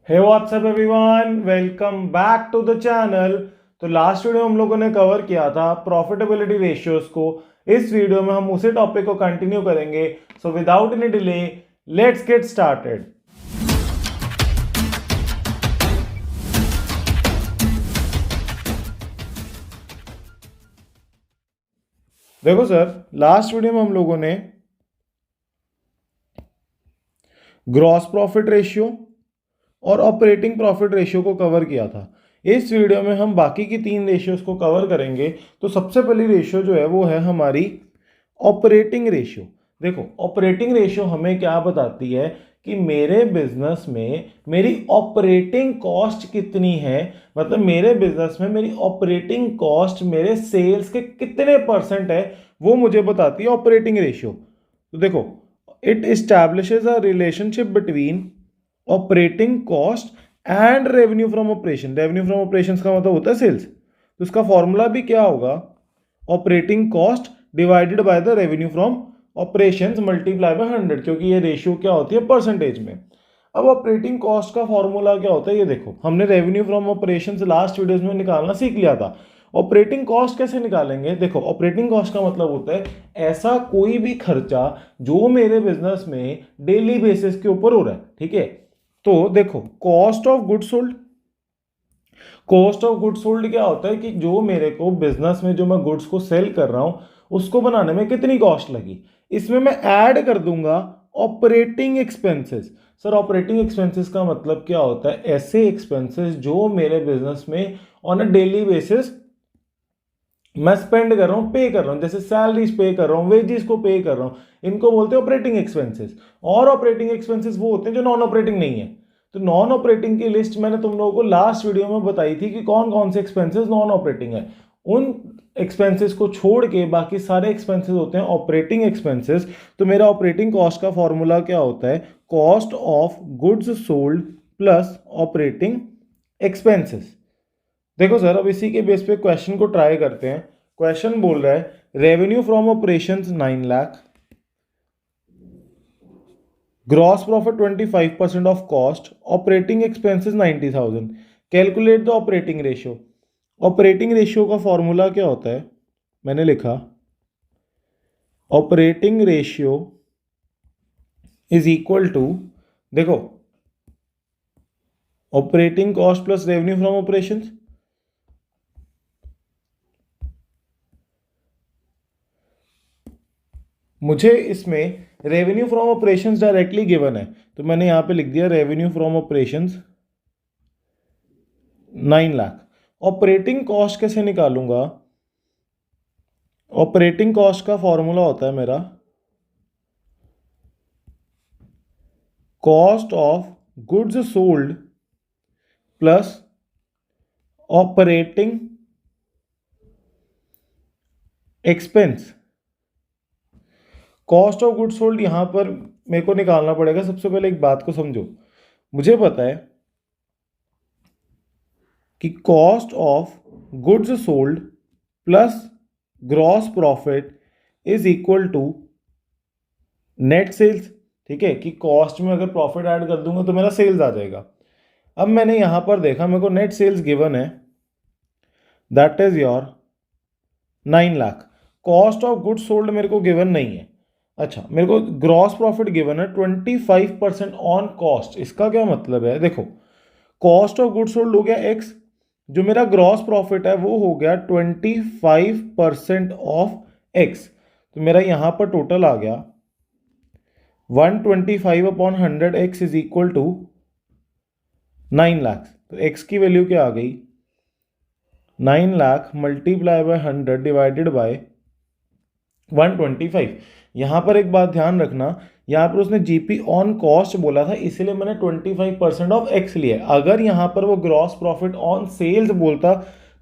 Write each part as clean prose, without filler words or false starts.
Hey what's up everyone, welcome back to the channel. तो last video हम लोगों ने कवर किया था प्रॉफिटेबिलिटी रेशियोज को। इस वीडियो में हम उसी टॉपिक को कंटिन्यू करेंगे। So without any delay let's get started. देखो सर, लास्ट वीडियो में हम लोगों ने ग्रॉस प्रॉफिट रेशियो और ऑपरेटिंग प्रॉफिट रेशियो को कवर किया था। इस वीडियो में हम बाकी की तीन रेशियोज को कवर करेंगे। तो सबसे पहली रेशियो जो है वो है हमारी ऑपरेटिंग रेशियो। देखो, ऑपरेटिंग रेशियो हमें क्या बताती है कि मेरे बिजनेस में मेरी ऑपरेटिंग कॉस्ट कितनी है। मतलब मेरे बिजनेस में मेरी ऑपरेटिंग कॉस्ट मेरे सेल्स के कितने परसेंट है, वो मुझे बताती है ऑपरेटिंग रेशियो। तो देखो, it establishes a relationship between operating cost and revenue from operation. Revenue from operations का मतलब होता है सेल्स। तो इसका फॉर्मूला भी क्या होगा? Operating cost divided by the revenue from operations multiply by 100, क्योंकि ये रेशियो क्या होती है? परसेंटेज में। अब ऑपरेटिंग कॉस्ट का फॉर्मूला क्या होता है ये देखो, हमने revenue from operations last videos में निकालना सीख लिया था। ऑपरेटिंग कॉस्ट कैसे निकालेंगे? देखो, ऑपरेटिंग कॉस्ट का मतलब होता है ऐसा कोई भी खर्चा जो मेरे बिजनेस में डेली बेसिस के ऊपर हो रहा है। ठीक है, तो देखो, cost of goods sold. Cost of goods sold क्या होता है कि जो मेरे को बिजनेस में जो मैं गुड्स को सेल कर रहा हूं उसको बनाने में कितनी कॉस्ट लगी, इसमें मैं ऐड कर दूंगा operating expenses. Sir, operating expenses का मतलब क्या होता है? ऐसे एक्सपेंसेस जो मेरे बिजनेस में ऑन अ डेली बेसिस मैं स्पेंड कर रहा हूँ, पे कर रहा हूँ, जैसे सैलरीज पे कर रहा हूँ, वेजेस को पे कर रहा हूँ, इनको बोलते हैं ऑपरेटिंग एक्सपेंसेस। और ऑपरेटिंग एक्सपेंसेस वो होते हैं जो नॉन ऑपरेटिंग नहीं है। तो नॉन ऑपरेटिंग की लिस्ट मैंने तुम लोगों को लास्ट वीडियो में बताई थी कि कौन कौन से एक्सपेंसेस नॉन ऑपरेटिंग है। उन एक्सपेंसेस को छोड़ के बाकी सारे एक्सपेंसेस होते हैं ऑपरेटिंग एक्सपेंसेस। तो मेरा ऑपरेटिंग कॉस्ट का फॉर्मूला क्या होता है? Cost of goods sold plus operating expenses. देखो सर, अब इसी के बेस पे क्वेश्चन को ट्राई करते हैं। क्वेश्चन बोल रहा है revenue from operations 9 lakh, gross profit 25% of cost, operating expenses 90,000, calculate the operating ratio. Operating ratio का फॉर्मूला क्या होता है? मैंने लिखा operating ratio is equal to, देखो, operating cost plus revenue from operations. मुझे इसमें revenue from operations directly given है, तो मैंने यहां पे लिख दिया revenue from operations 9 lakh. Operating cost कैसे निकालूंगा? ऑपरेटिंग कॉस्ट का फॉर्मूला होता है मेरा cost of goods sold plus operating expense. Cost of goods sold यहां पर मेरे को निकालना पड़ेगा। सबसे पहले एक बात को समझो, मुझे पता है कि cost of goods sold plus gross profit is equal to net sales. ठीक है, कि कॉस्ट में अगर प्रॉफिट ऐड कर दूंगा तो मेरा सेल्स आ जाएगा। अब मैंने यहां पर देखा, मेरे को नेट सेल्स गिवन है, that is your 9 lakh. Cost of goods sold मेरे को गिवन नहीं है। अच्छा, मेरे को ग्रॉस प्रॉफिट गिवन है 25% ऑन कॉस्ट। इसका क्या मतलब है? देखो, कॉस्ट ऑफ गुड्स सोल्ड हो गया एक्स, जो मेरा ग्रॉस प्रॉफिट है वो हो गया 25% ऑफ एक्स। तो मेरा यहां पर टोटल आ गया 125 upon 100 x is equal to 9 lakh. तो एक्स की वैल्यू क्या आ गई? 9 lakh multiply by 100 divided by 125। यहां पर एक बात ध्यान रखना, यहां पर उसने जीपी ऑन कॉस्ट बोला था, इसलिए मैंने 25% ऑफ एक्स लिया। अगर यहां पर वो ग्रॉस प्रॉफिट ऑन सेल्स बोलता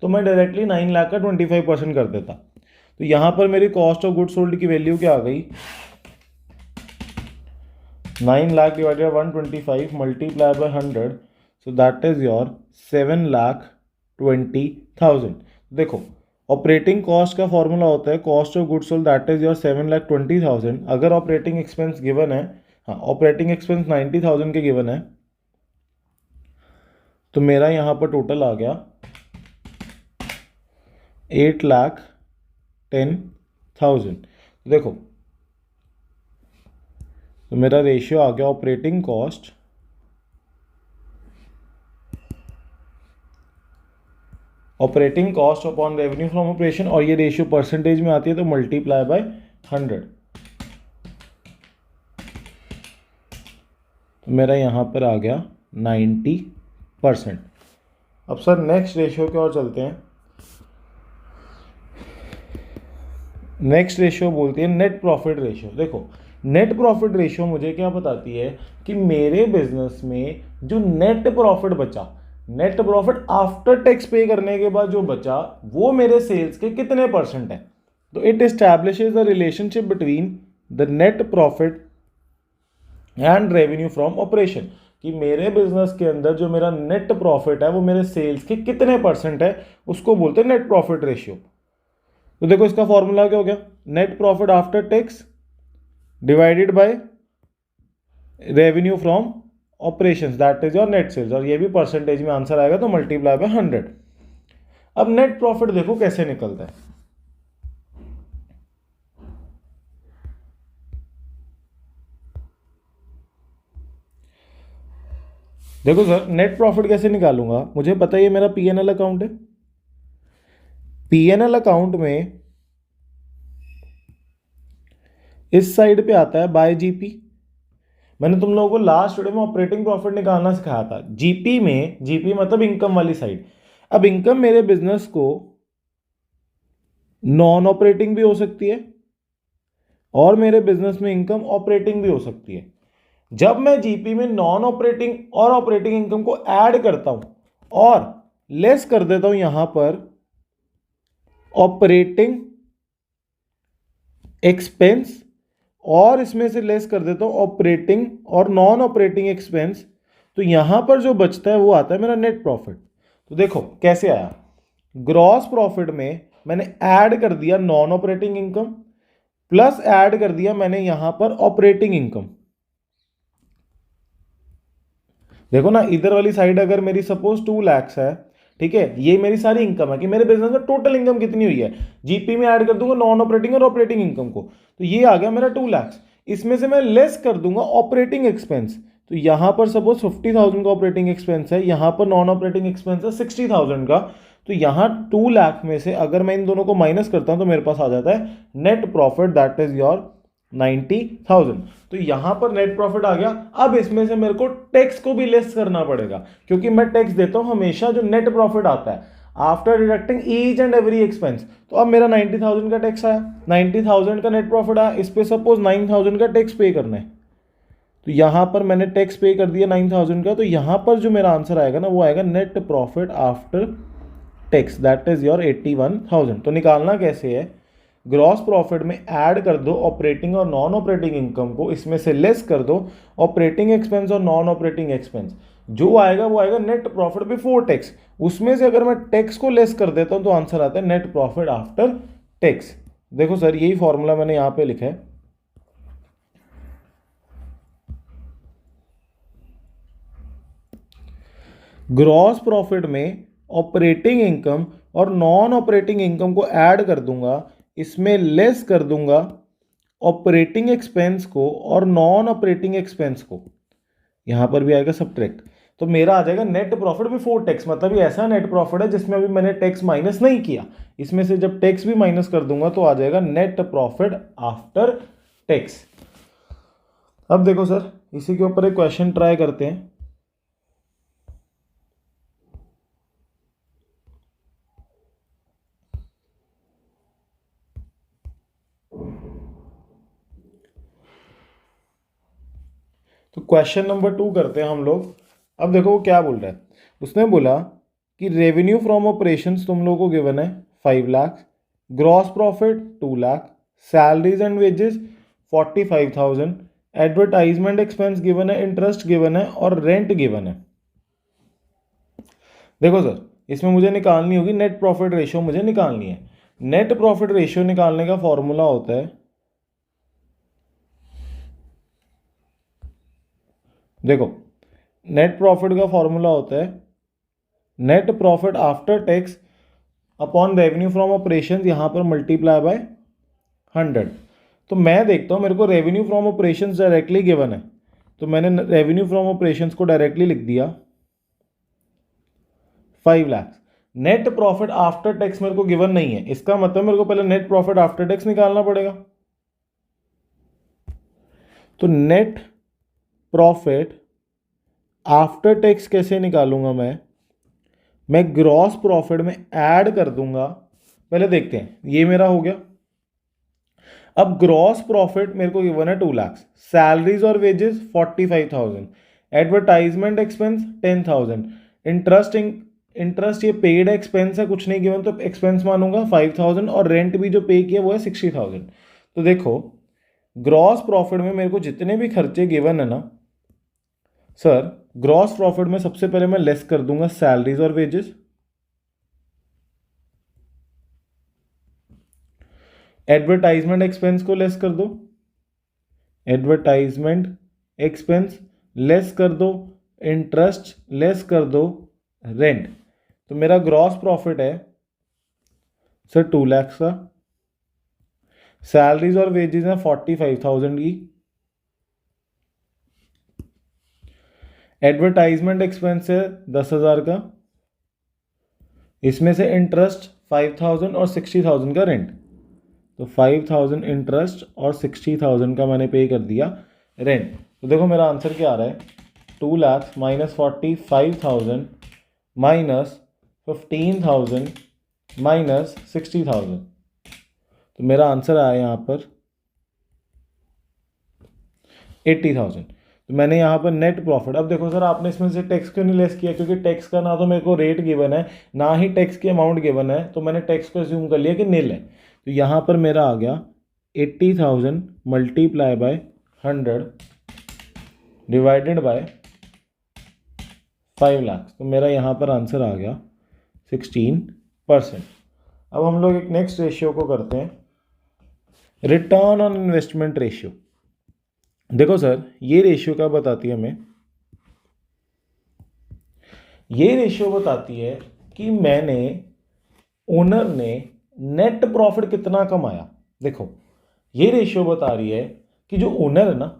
तो मैं डायरेक्टली 9 लाख का 25% कर देता। तो यहां पर मेरी कॉस्ट ऑफ गुड्स सोल्ड की वैल्यू क्या आ गई? 9 lakh divided by 125 multiply by 100, so that is your 7,20,000। देखो, ऑपरेटिंग कॉस्ट का फॉर्मूला होता है cost of goods sold that is your 7,20,000। अगर ऑपरेटिंग एक्सपेंस गिवन है, हाँ, ऑपरेटिंग एक्सपेंस 90,000 के गिवन है, तो मेरा यहाँ पर टोटल आ गया 8,10,000। तो देखो, तो मेरा रेशियो आ गया operating cost upon revenue from operation, और ये रेशियो परसेंटेज में आती है तो मल्टीप्लाई बाय 100। तो मेरा यहाँ पर आ गया 90%। अब सर नेक्स्ट रेशियो की ओर चलते हैं। नेक्स्ट रेशियो बोलती है नेट प्रॉफिट रेशियो। देखो, नेट प्रॉफिट रेशियो मुझे क्या बताती है कि मेरे बिजनेस में जो नेट प्रॉफिट बचा, नेट प्रॉफिट आफ्टर टैक्स पे करने के बाद जो बचा, वो मेरे सेल्स के कितने परसेंट है। तो it establishes the relationship between the net profit and revenue from operation, कि मेरे बिजनेस के अंदर जो मेरा नेट प्रॉफिट है वो मेरे सेल्स के कितने परसेंट है, उसको बोलते हैं नेट प्रॉफिट रेशियो। तो देखो, इसका फॉर्मूला क्या हो गया, net profit after tax divided by revenue from operations, that is your net sales, और ये भी परसेंटेज में आंसर आएगा तो मल्टीप्लाई बाय 100। अब नेट प्रॉफिट देखो कैसे निकलता है। देखो सर, नेट प्रॉफिट कैसे निकालूंगा, मुझे पता है ये मेरा पीएनएल अकाउंट है। पीएनएल अकाउंट में इस साइड पे आता है बाय जीपी। मैंने तुम लोगों को लास्ट वीडियो में ऑपरेटिंग प्रॉफिट निकालना सिखाया था। जीपी में, जीपी मतलब इनकम वाली साइड। अब इनकम मेरे बिजनेस को नॉन ऑपरेटिंग भी हो सकती है और मेरे बिजनेस में इनकम ऑपरेटिंग भी हो सकती है। जब मैं जीपी में नॉन ऑपरेटिंग और ऑपरेटिंग इनकम को ऐड करता हूं और लेस कर देता हूं यहां पर ऑपरेटिंग एक्सपेंस, और इसमें से लेस कर देता हूं ऑपरेटिंग और नॉन ऑपरेटिंग एक्सपेंस, तो यहां पर जो बचता है वो आता है मेरा नेट प्रॉफिट। तो देखो कैसे आया, ग्रॉस प्रॉफिट में मैंने ऐड कर दिया non operating income plus add कर दिया मैंने यहां पर ऑपरेटिंग इनकम। देखो ना, इधर वाली साइड अगर मेरी सपोज 2 लाख है, ठीक है, ये मेरी सारी इनकम है कि मेरे बिजनेस में टोटल इनकम कितनी हुई है, जीपी में ऐड कर दूंगा नॉन ऑपरेटिंग और ऑपरेटिंग इनकम को, तो ये आ गया मेरा 2 लाख। इसमें से मैं लेस कर दूंगा ऑपरेटिंग एक्सपेंस, तो यहां पर सपोज 50,000 का ऑपरेटिंग एक्सपेंस है, यहां पर नॉन ऑपरेटिंग एक्सपेंस है 60,000 का, तो यहां 2 लाख में से अगर मैं इन दोनों को माइनस करता हूं तो मेरे पास आ जाता है net profit, that is your 90,000। तो यहां पर नेट प्रॉफिट आ गया। अब इसमें से मेरे को टैक्स को भी लेस करना पड़ेगा, क्योंकि मैं टैक्स देता हूं हमेशा जो नेट प्रॉफिट आता है after deducting each and every expense. तो अब मेरा 90,000 का टैक्स आया, 90,000 का नेट प्रॉफिट आया, इस पे सपोज 9,000 का टैक्स पे करना है, तो यहां पर मैंने टैक्स पे कर दिया 9,000 का, तो यहां पर जो मेरा आंसर आएगा ना वो आएगा net profit after tax, that is your 81,000। तो निकालना कैसे है, ग्रॉस प्रॉफिट में ऐड कर दो ऑपरेटिंग और नॉन ऑपरेटिंग इनकम को, इसमें से लेस कर दो ऑपरेटिंग एक्सपेंस और नॉन ऑपरेटिंग एक्सपेंस, जो आएगा वो आएगा नेट प्रॉफिट बिफोर टैक्स। उसमें से अगर मैं टैक्स को लेस कर देता हूं तो आंसर आता है नेट प्रॉफिट आफ्टर टैक्स। देखो सर, यही फॉर्मूला मैंने यहां पे लिखा है। ग्रॉस प्रॉफिट में ऑपरेटिंग इनकम और नॉन ऑपरेटिंग इनकम को ऐड कर दूंगा, इसमें लेस कर दूंगा ऑपरेटिंग एक्सपेंस को और नॉन ऑपरेटिंग एक्सपेंस को, यहां पर भी आएगा सब्ट्रैक्ट, तो मेरा आ जाएगा नेट प्रॉफिट बिफोर टैक्स। मतलब ये ऐसा नेट प्रॉफिट है जिसमें अभी मैंने टैक्स माइनस नहीं किया, इसमें से जब टैक्स भी माइनस कर दूंगा तो आ जाएगा नेट प्रॉफिट आफ्टर टैक्स। अब देखो सर, इसी के ऊपर एक क्वेश्चन ट्राई करते हैं। तो क्वेश्चन नंबर 2 करते हैं हम लोग। अब देखो वो क्या बोल रहा है, उसने बोला कि रेवेन्यू फ्रॉम ऑपरेशंस तुम लोगों को गिवन है 5 lakh, gross profit 2 lakh, salaries and wages 45,000, advertisement expense given है, इंटरेस्ट गिवन है और रेंट गिवन है। देखो सर, इसमें मुझे निकालनी होगी नेट प्रॉफिट रेशियो, मुझे निकालनी है। नेट प्रॉफिट रेशियो निकालने का फॉर्मूला होता है, देखो नेट प्रॉफिट का फॉर्मूला होता है net profit after tax upon revenue from operations, यहाँ पर मल्टीप्लाई बाय 100। तो मैं देखता हूँ मेरे को revenue from operations directly given है, तो मैंने रेवेन्यू फ्रॉम ऑपरेशंस को डायरेक्टली लिख दिया 5 lakh. Net profit after tax मेरे को गिवन नहीं है, इसका मतलब मेरे को पहले नेट प्रॉफिट आफ्टर टैक्स निकालना पड़ेगा। तो नेट प्रॉफिट आफ्टर टैक्स कैसे निकालूंगा मैं ग्रॉस प्रॉफिट में ऐड कर दूंगा। पहले देखते हैं, ये मेरा हो गया। अब ग्रॉस प्रॉफिट मेरे को गिवन है 2 लाख, सैलरीज और वेजेस 45,000, एडवर्टाइजमेंट एक्सपेंस 10,000, इंटरेस्ट ये पेड एक्सपेंस है, कुछ नहीं गिवन तो एक्सपेंस मानूंगा 5,000, और रेंट भी जो पे किया वो है 60,000। तो देखो ग्रॉस प्रॉफिट में मेरे को जितने भी खर्चे गिवन है ना सर, ग्रॉस प्रॉफिट में सबसे पहले मैं लेस कर दूंगा सैलरीज और वेजेस, एडवर्टाइजमेंट एक्सपेंस को लेस कर दो, एडवर्टाइजमेंट एक्सपेंस लेस कर दो, इंटरेस्ट लेस कर दो, रेंट। तो मेरा ग्रॉस प्रॉफिट है सर 2 लाख का, सैलरीज और वेजेस हैं 45,000 की, एडवर्टाइजमेंट एक्सपेंस है 10,000 का, इसमें से इंटरेस्ट 5,000 और 60,000 का रेंट। तो 5,000 इंटरेस्ट और 60,000 का मैंने पे कर दिया रेंट। तो देखो मेरा आंसर क्या आ रहा है, 2 लाख माइनस 45,000 माइनस 15,000 माइनस 60,000। तो मेरा आंसर आया यहाँ पर 80,000। तो मैंने यहाँ पर नेट प्रॉफिट, अब देखो सर आपने इसमें से टैक्स क्यों नहीं लेस किया, क्योंकि टैक्स का ना तो मेरे को रेट गिवन है ना ही टैक्स की अमाउंट गिवन है, तो मैंने टैक्स को अज्यूम कर लिया कि नील है। तो यहाँ पर मेरा आ गया 80,000 multiply by 100 divided bye 5 lakh. तो मेरा यहाँ पर आंसर आ गया 16%। अब हम लोग एक नेक्स्ट रेशियो को करते हैं, रिटर्न ऑन इन्वेस्टमेंट रेशियो। देखो सर ये रेशियो क्या बताती है हमें, ये रेशियो बताती है कि मैंने ओनर ने नेट प्रॉफिट कितना कमाया। देखो ये रेशियो बता रही है कि जो ओनर है ना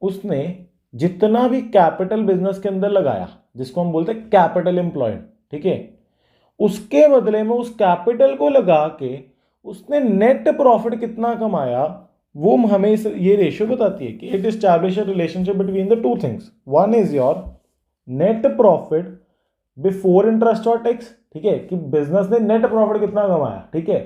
उसने जितना भी कैपिटल बिजनेस के अंदर लगाया, जिसको हम बोलते हैं कैपिटल एम्प्लॉयड, ठीक है, उसके बदले में उस कैपिटल को लगा के उसने नेट प्रॉफिट कितना कमाया, वो हमें ये रेशियो बताती है कि it establish a relationship between the two things. One is your net profit before interest और टैक्स, ठीक है, कि बिजनेस ने नेट प्रॉफिट कितना कमाया, ठीक है,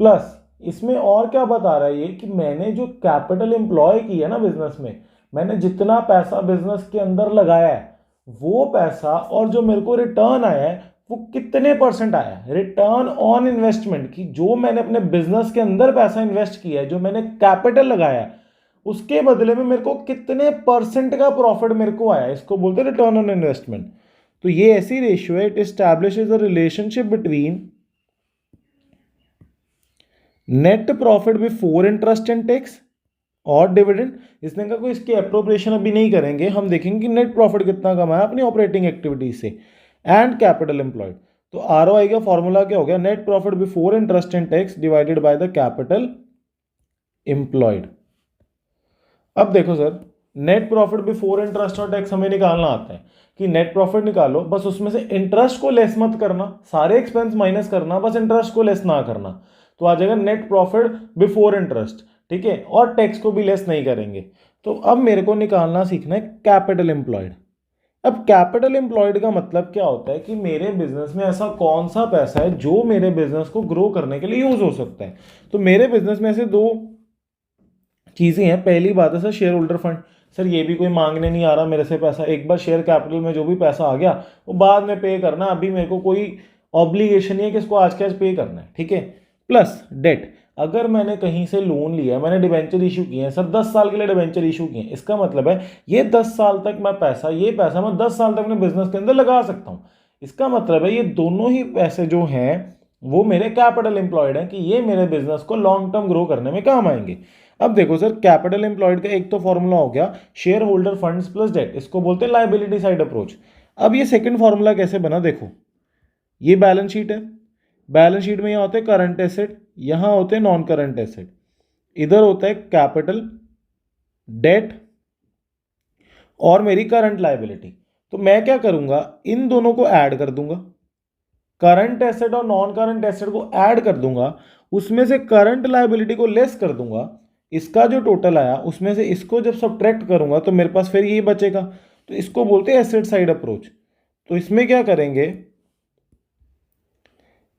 प्लस इसमें और क्या बता रहा है ये कि मैंने जो कैपिटल एम्प्लॉय की है ना बिजनेस में, मैंने जितना पैसा बिजनेस के अंदर लगाया है वो पैसा और जो मेरे को रिटर्न आया है वो कितने परसेंट आया है। रिटर्न ऑन इन्वेस्टमेंट की, जो मैंने अपने बिजनेस के अंदर पैसा इन्वेस्ट किया है, जो मैंने कैपिटल लगाया है, उसके बदले में मेरे को कितने परसेंट का प्रॉफिट मेरे को आया, इसको बोलते हैं रिटर्न ऑन इन्वेस्टमेंट। तो ये ऐसी रेशियो है, it establishes a relationship between net profit before interest and tax और डिविडेंड। इसने कहा कोई इसकी अप्रोप्रिएशन अभी नहीं करेंगे, हम देखेंगे कि नेट प्रॉफिट कितना कमाया अपनी ऑपरेटिंग एक्टिविटीज से, एंड कैपिटल एम्प्लॉयड। तो आरओआई का फॉर्मूला क्या हो गया, net profit before interest and tax divided by the capital employed. अब देखो sir net profit before interest और टैक्स हमें निकालना आता है कि नेट प्रॉफिट निकालो, बस उसमें से इंटरेस्ट को लेस मत करना, सारे एक्सपेंस माइनस करना, बस इंटरेस्ट को लेस ना करना, तो आ जाएगा नेट प्रॉफिट बिफोर इंटरेस्ट, ठीक है, और टैक्स को भी लेस नहीं करेंगे। तो अब मेरे को निकालना सीखना है कैपिटल एम्प्लॉयड। अब कैपिटल एम्प्लॉयड का मतलब क्या होता है कि मेरे बिजनेस में ऐसा कौन सा पैसा है जो मेरे बिजनेस को ग्रो करने के लिए यूज हो सकता है। तो मेरे बिजनेस में ऐसे दो चीजें हैं। पहली बात है sir share holder fund, sir ये भी कोई मांगने नहीं आ रहा मेरे से पैसा, एक बार शेयर कैपिटल में जो भी पैसा आ गया वो बाद में पे करना, अभी मेरे को कोई ऑब्लिगेशन नहीं है कि इसको आज के आज पे करना है, ठीक है। प्लस डेट, अगर मैंने कहीं से लोन लिया, मैंने डिबेंचर इशू किए हैं सर, 10 साल के लिए डिबेंचर इशू किए हैं, इसका मतलब है ये 10 साल तक मैं पैसा, ये पैसा मैं 10 साल तक अपने बिजनेस के अंदर लगा सकता हूँ। इसका मतलब है ये दोनों ही पैसे जो हैं वो मेरे कैपिटल एम्प्लॉयड हैं कि ये मेरे बिजनेस को लॉन्ग टर्म ग्रो करने में काम आएंगे। अब देखो सर कैपिटल एम्प्लॉयड का एक तो फॉर्मूला हो गया share holder funds plus debt, इसको बोलते हैं लायबिलिटी साइड अप्रोच। अब ये सेकंड फॉर्मूला कैसे बना, देखो ये बैलेंस शीट है, बैलेंस शीट में यहाँ होते हैं करंट एसेट, यहाँ होते हैं नॉन करंट एसेट, इधर होता है कैपिटल, डेट और मेरी करंट लायबिलिटी। तो मैं क्या करूंगा, इन दोनों को ऐड कर दूंगा, करंट एसेट और नॉन करंट एसेट को ऐड कर दूंगा, उसमें से करंट लायबिलिटी को लेस कर दूंगा, इसका जो टोटल आया उसमें से इसको जब सब्ट्रैक्ट करूंगा तो मेरे पास फिर यही बचेगा। तो इसको बोलते हैं एसेट साइड अप्रोच। तो इसमें क्या करेंगे,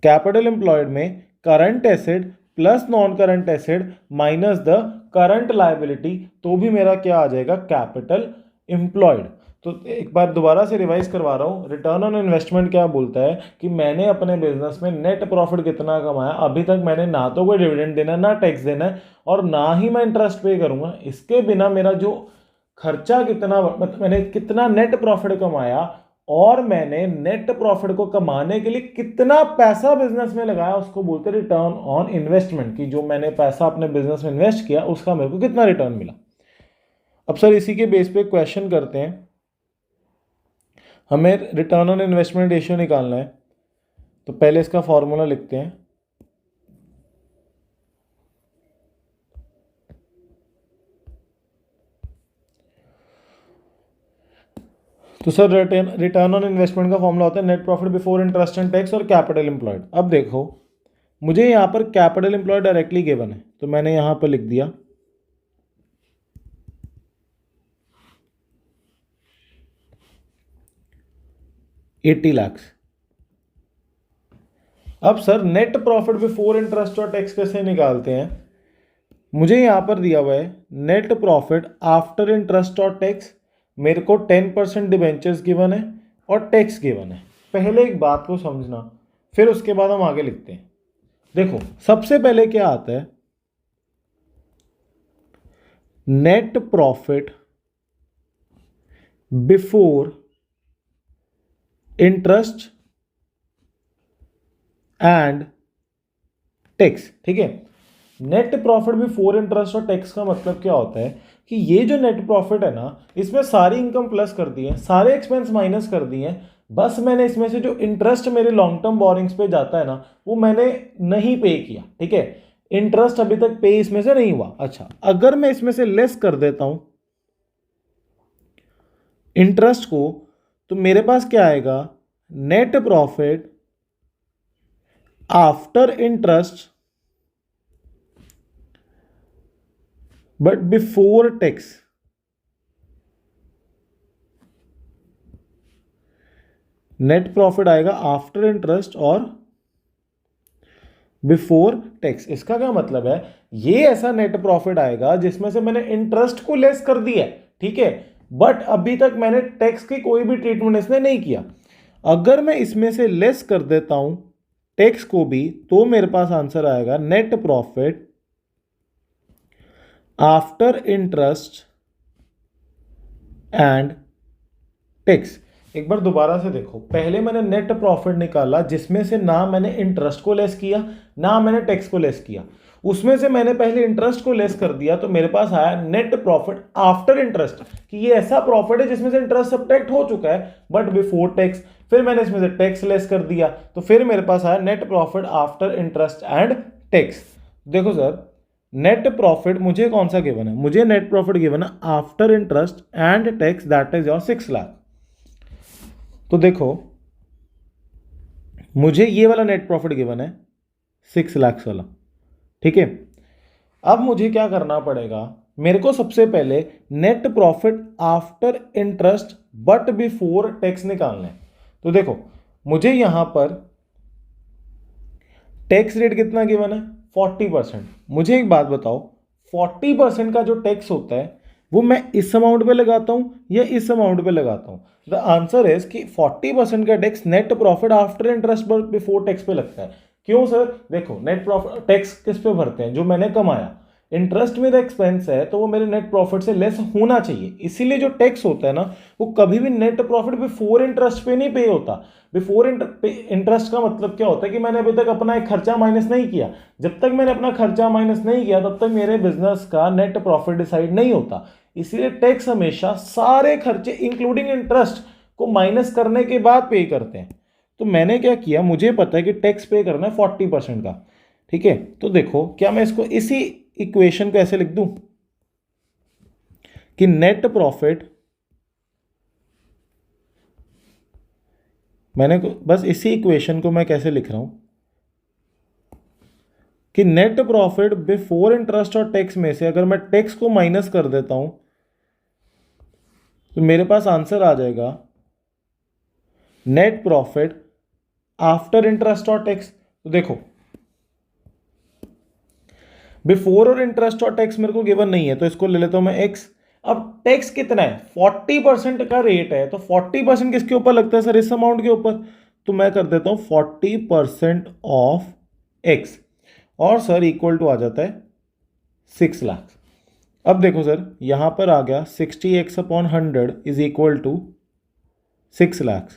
कैपिटल एम्प्लॉयड में current asset plus non current asset minus the current liability, तो भी मेरा क्या आ जाएगा, कैपिटल एम्प्लॉयड। तो एक बार दोबारा से रिवाइज करवा रहा हूँ, रिटर्न ऑन इन्वेस्टमेंट क्या बोलता है कि मैंने अपने बिजनेस में नेट प्रॉफिट कितना कमाया, अभी तक मैंने ना तो कोई डिविडेंड देना है, ना टैक्स देना है, और ना ही मैं इंटरेस्ट पे करूंगा। इसके बिना मेरा जो खर्चा कितना, मतलब मैंने कितना नेट प्रॉफिट कमाया और मैंने नेट प्रॉफिट को कमाने के लिए कितना पैसा बिजनेस में लगाया, उसको बोलते हैं रिटर्न ऑन इन्वेस्टमेंट, की जो मैंने पैसा अपने बिजनेस में इन्वेस्ट किया उसका मेरे को कितना रिटर्न मिला। अब सर इसी के बेस पे क्वेश्चन करते हैं, हमें रिटर्न ऑन इन्वेस्टमेंट रेशियो निकालना है। तो पहले इसका फॉर्मूला लिखते हैं, तो सर रिटर्न ऑन इन्वेस्टमेंट का फॉर्मूला होता है net profit before interest and tax और कैपिटल एम्प्लॉयड। अब देखो मुझे यहाँ पर कैपिटल एम्प्लॉयड डायरेक्टली गिवन है, तो मैंने यहाँ पर लिख दिया 80 लाख। अब sir net profit before interest और टैक्स कैसे निकालते हैं, मुझे यहां पर दिया हुआ है नेट प्रॉफिट आफ्टर इंटरेस्ट और टैक्स, मेरे को 10% डिबेंचर्स गिवन है और टैक्स गिवन है। पहले एक बात को समझना, फिर उसके बाद हम आगे लिखते हैं। देखो सबसे पहले क्या आता है, net profit before interest and tax. ठीक है, नेट प्रॉफिट बिफोर इंटरेस्ट और टैक्स का मतलब क्या होता है कि ये जो नेट प्रॉफिट है ना, इसमें सारी इनकम प्लस कर दी है, सारे एक्सपेंस माइनस कर दिए हैं, बस मैंने इसमें से जो इंटरेस्ट मेरे लॉन्ग टर्म बोरिंग्स पे जाता है ना, वो मैंने नहीं पे किया। ठीक है, इंटरेस्ट अभी तक पे इसमें से नहीं हुआ। अच्छा, अगर मैं इसमें से लेस कर देता हूं इंटरेस्ट को, तो मेरे पास क्या आएगा, net profit after interest but before tax. Net profit आएगा आफ्टर इंटरेस्ट और बिफोर टैक्स। इसका क्या मतलब है, ये ऐसा नेट प्रॉफिट आएगा जिसमें से मैंने इंटरेस्ट को लेस कर दिया है, ठीक है, बट अभी तक मैंने टैक्स की कोई भी ट्रीटमेंट इसने नहीं किया। अगर मैं इसमें से लेस कर देता हूं टैक्स को भी, तो मेरे पास आंसर आएगा net profit after interest and tax. एक बार दोबारा से देखो, पहले मैंने नेट प्रॉफिट निकाला जिसमें से ना मैंने इंटरेस्ट को लेस किया ना मैंने टैक्स को लेस किया, उसमें से मैंने पहले इंटरेस्ट को लेस कर दिया, तो मेरे पास आया नेट प्रॉफिट आफ्टर इंटरेस्ट, कि ये ऐसा प्रॉफिट है जिसमें से इंटरेस्ट सब्ट्रैक्ट हो चुका है बट बिफोर टैक्स। फिर मैंने इसमें से टैक्स लेस कर दिया, तो फिर मेरे पास आया net profit after interest and tax. देखो सर, नेट प्रॉफिट मुझे कौन सा गिवन है, मुझे नेट प्रॉफिट गिवन है after interest and tax, that is your 6 lakh. तो देखो मुझे ये वाला नेट प्रॉफिट गिवन है 6 लाख वाला। ठीक है, अब मुझे क्या करना पड़ेगा, मेरे को सबसे पहले net profit after interest but before tax निकालना है। तो देखो मुझे यहां पर टैक्स रेट कितना गिवन है, 40%। मुझे एक बात बताओ, 40% का जो टैक्स होता है वो मैं इस अमाउंट पे लगाता हूं या इस अमाउंट पे लगाता हूं? द आंसर इज कि 40% का tax net profit after interest before tax पे लगता है। क्यों सर? देखो नेट प्रॉफिट टैक्स किस पे भरते हैं, जो मैंने कमाया। इंटरेस्ट मेरा एक्सपेंस है तो वो मेरे नेट प्रॉफिट से लेस होना चाहिए, इसीलिए जो टैक्स होता है ना वो कभी भी नेट प्रॉफिट बिफोर इंटरेस्ट पे नहीं पे होता। बिफोर इंटरेस्ट का मतलब क्या होता है कि मैंने अभी तक अपना एक खर्चा माइनस नहीं किया। जब तक मैंने अपना खर्चा माइनस नहीं किया तब तक मेरे बिजनेस का नेट प्रॉफिट डिसाइड नहीं होता। इसीलिए टैक्स हमेशा सारे खर्चे इंक्लूडिंग इंटरेस्ट को माइनस करने के बाद पे करते हैं। तो मैंने क्या किया, मुझे पता है कि टैक्स पे करना है 40% का, ठीक है। तो देखो क्या मैं इसको इसी इक्वेशन को ऐसे लिख दूं कि नेट प्रॉफिट, मैंने बस इसी इक्वेशन को मैं कैसे लिख रहा हूं कि नेट प्रॉफिट बिफोर इंटरेस्ट और टैक्स में से अगर मैं टैक्स को माइनस कर देता हूं तो मेरे पास आंसर आ जाएगा नेट प्रॉफिट आफ्टर इंटरेस्ट और टैक्स। तो देखो बिफोर और इंटरेस्ट और टैक्स मेरे को गिवन नहीं है, तो इसको ले लेता हूं मैं एक्स। अब टैक्स कितना है, 40% का रेट है, तो 40% किसके ऊपर लगता है सर, इस अमाउंट के ऊपर। तो मैं कर देता हूं 40% ऑफ एक्स, और सर इक्वल टू आ जाता है 6 लाख। अब देखो सर यहां पर आ गया 60x/100 is equal to 6 lakh.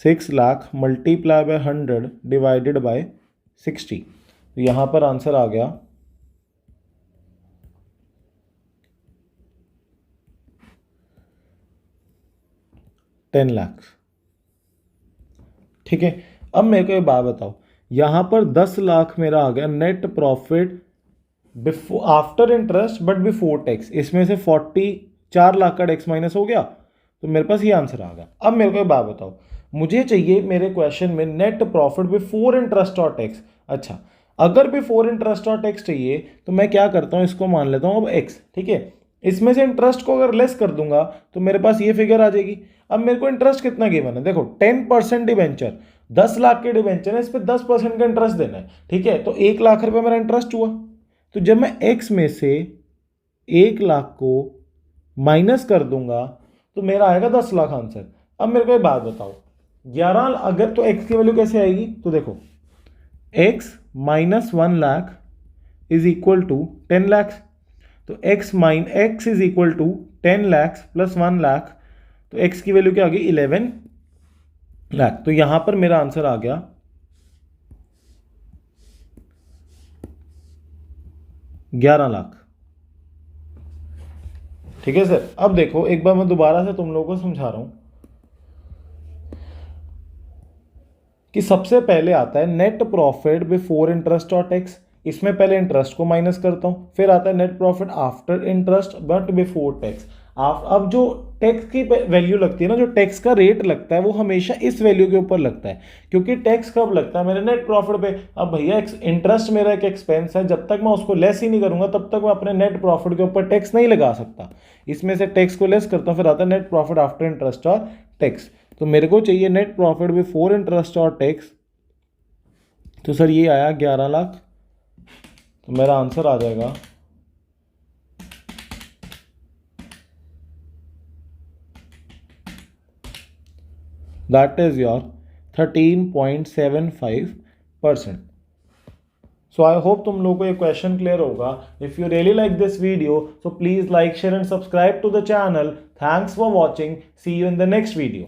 6 lakh multiply by 100 divided by 60, तो यहां पर आंसर आ गया 10 लाख, ठीक है। अब मेरे को एक बात बताओ, यहां पर 10 लाख मेरा आ गया net profit before after interest but before tax, इसमें से 4 लाख का टैक्स माइनस हो गया, तो मेरे पास ये आंसर आ गया। अब मेरे को एक बात बताओ, मुझे चाहिए मेरे क्वेश्चन में नेट प्रॉफिट बिफोर इंटरेस्ट और टैक्स। अच्छा, अगर बिफोर इंटरेस्ट और टैक्स चाहिए तो मैं क्या करता हूं, इसको मान लेता हूं अब एक्स, ठीक है। इसमें से इंटरेस्ट को अगर लेस कर दूंगा तो मेरे पास ये फिगर आ जाएगी। अब मेरे को इंटरेस्ट कितना गिवन है, देखो 10% डिवेंचर, 10 लाख के डिवेंचर है, इस पर 10% का इंटरेस्ट देना है, ठीक है। तो 1 लाख रुपए मेरा इंटरेस्ट हुआ। तो जब मैं एक्स में से 1 लाख को माइनस कर दूंगा तो मेरा आएगा 10 लाख आंसर। अब मेरे को एक बात बताओ, 11 अगर तो एक्स की वैल्यू कैसे आएगी, तो देखो X minus 1 lakh is equal to 10 lakh, तो X is equal to 10 lakh plus 1 lakh, तो एक्स की वैल्यू क्या आ गई 11 लाख। तो यहां पर मेरा आंसर आ गया 11 लाख, ठीक है सर। अब देखो एक बार मैं दोबारा से तुम लोगों को समझा रहा हूं कि सबसे पहले आता है नेट प्रॉफिट बिफोर इंटरेस्ट और टैक्स, इसमें पहले इंटरेस्ट को माइनस करता हूं, फिर आता है net profit after interest but before tax. अब जो टैक्स की वैल्यू लगती है ना, जो टैक्स का रेट लगता है वो हमेशा इस वैल्यू के ऊपर लगता है, क्योंकि टैक्स कब लगता है मेरे नेट प्रॉफिट पे। अब भैया इंटरेस्ट मेरा एक एक्सपेंस है, जब तक मैं उसको लेस ही नहीं करूंगा तब तक मैं अपने नेट प्रॉफिट के ऊपर टैक्स नहीं लगा सकता। इसमें से टैक्स को लेस करता हूं, फिर आता है नेट प्रॉफिट आफ्टर इंटरेस्ट और टैक्स। तो मेरे को चाहिए नेट प्रॉफिट बिफोर इंटरेस्ट और टैक्स, तो सर ये आया 11 लाख, तो मेरा आंसर आ जाएगा that is your 13.75%। So I hope तुम लोगों को ये क्वेश्चन क्लियर होगा। If you really like this video so please like share and subscribe to the channel. Thanks for watching, see you in the next video.